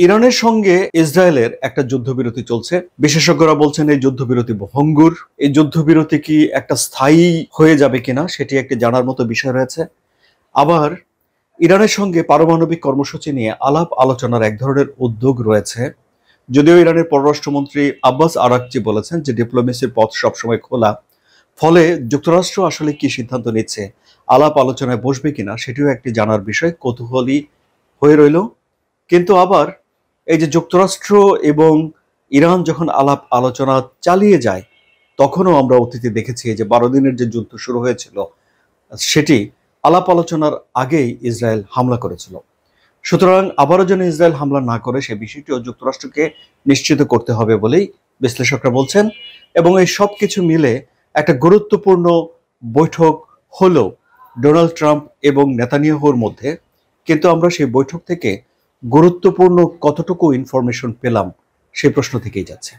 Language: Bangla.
ইরানের সঙ্গে ইসরায়েলের একটা যুদ্ধবিরতি চলছে। বিশেষজ্ঞরা বলছেন এই যুদ্ধবিরতি ভঙ্গুর। এই যুদ্ধবিরতি কি একটা স্থায়ী হয়ে যাবে কিনা সেটি একটি জানার মতো বিষয় রয়েছে। আবার ইরানের সঙ্গে পারমাণবিক কর্মসূচি নিয়ে আলাপ আলোচনার এক ধরনের উদ্যোগ রয়েছে। যদিও ইরানের পররাষ্ট্রমন্ত্রী আব্বাস আরাকচি বলেছেন যে ডিপ্লোমেসির পথ সবসময় খোলা। ফলে যুক্তরাষ্ট্র আসলে কি সিদ্ধান্ত নিচ্ছে, আলাপ আলোচনায় বসবে কিনা সেটিও একটি জানার বিষয়, কৌতূহলী হয়ে রইল। কিন্তু আবার এই যে যুক্তরাষ্ট্র এবং ইরান যখন আলাপ আলোচনা চালিয়ে যায়, তখনও আমরা অতীতে দেখেছি যে 12 দিনের যে যুদ্ধ শুরু হয়েছিল সেটি আলাপ আলোচনার আগেই ইসরায়েল হামলা করেছিল। সুতরাং আবারও যেন ইসরায়েল হামলা না করে সে বিষয়টিও যুক্তরাষ্ট্রকে নিশ্চিত করতে হবে বলেই বিশ্লেষকরা বলছেন। এবং এই সব কিছু মিলে একটা গুরুত্বপূর্ণ বৈঠক হলো ডোনাল্ড ট্রাম্প এবং নেতানিয়াহুর মধ্যে। কিন্তু আমরা সেই বৈঠক থেকে গুরুত্বপূর্ণ কতটুকু ইনফরমেশন পেলাম সেই প্রশ্ন থেকেই যাচ্ছে।